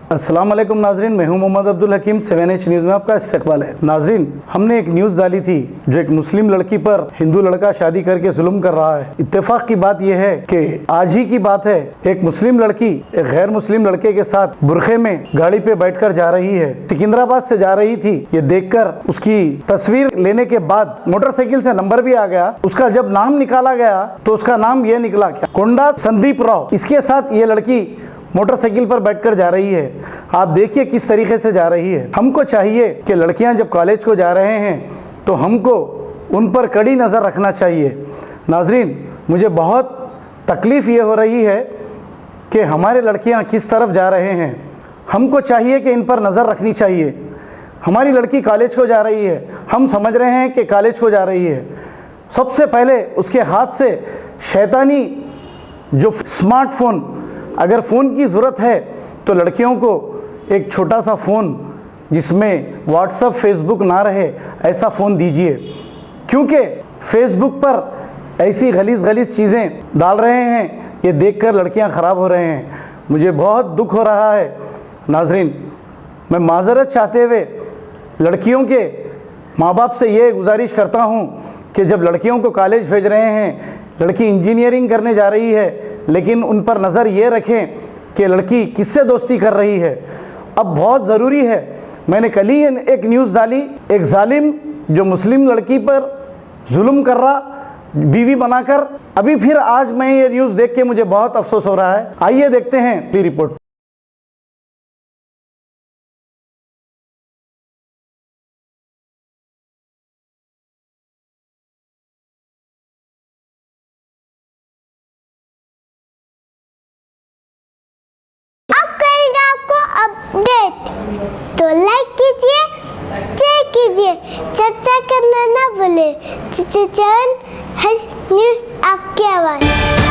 अस्सलाम वालेकुम नाजरीन, मैं हूं मोहम्मद अब्दुल हकीम। 7H न्यूज़ में आपका इस्तकबाल है। नाजरीन, हमने एक न्यूज़ डाली थी जो एक मुस्लिम लड़की पर हिंदू लड़का शादी करके जुल्म कर रहा है। इत्तेफाक की बात यह है कि आज ही की बात है, एक मुस्लिम लड़की एक गैर मुस्लिम लड़के के साथ बुरखे में गाड़ी पे बैठकर जा रही है। सिकंदराबाद से जा रही थी। ये देखकर उसकी तस्वीर लेने के बाद मोटरसाइकिल से नंबर भी आ गया। उसका जब नाम निकाला गया तो उसका नाम ये निकला, क्या कोंडा संदीप राव। इसके साथ ये लड़की मोटरसाइकिल पर बैठकर जा रही है। आप देखिए किस तरीके से जा रही है। हमको चाहिए कि लड़कियां जब कॉलेज को जा रहे हैं तो हमको उन पर कड़ी नज़र रखना चाहिए। नाजरीन, मुझे बहुत तकलीफ़ ये हो रही है कि हमारे लड़कियां किस तरफ जा रहे हैं। हमको चाहिए कि इन पर नज़र रखनी चाहिए। हमारी लड़की कॉलेज को जा रही है, हम समझ रहे हैं कि कॉलेज को जा रही है। सबसे पहले उसके हाथ से शैतानी जो स्मार्टफोन, अगर फ़ोन की ज़रूरत है तो लड़कियों को एक छोटा सा फ़ोन जिसमें व्हाट्सअप फेसबुक ना रहे ऐसा फ़ोन दीजिए, क्योंकि फेसबुक पर ऐसी गलीज़ चीज़ें डाल रहे हैं, ये देखकर लड़कियां ख़राब हो रहे हैं। मुझे बहुत दुख हो रहा है। नाजरीन, मैं माज़रत चाहते हुए लड़कियों के माँ बाप से ये गुजारिश करता हूँ कि जब लड़कियों को कॉलेज भेज रहे हैं, लड़की इंजीनियरिंग करने जा रही है, लेकिन उन पर नज़र ये रखें कि लड़की किससे दोस्ती कर रही है। अब बहुत ज़रूरी है। मैंने कल ही एक न्यूज़ डाली, एक जालिम जो मुस्लिम लड़की पर जुल्म कर रहा, बीवी बनाकर। अभी फिर आज मैं ये न्यूज़ देख के मुझे बहुत अफसोस हो रहा है। आइए देखते हैं ये रिपोर्ट। अब करेंगे आपको अपडेट, तो लाइक कीजिए, शेयर कीजिए, चर्चा करना ना भूले। चैनल न्यूज़ आपकी आवाज़।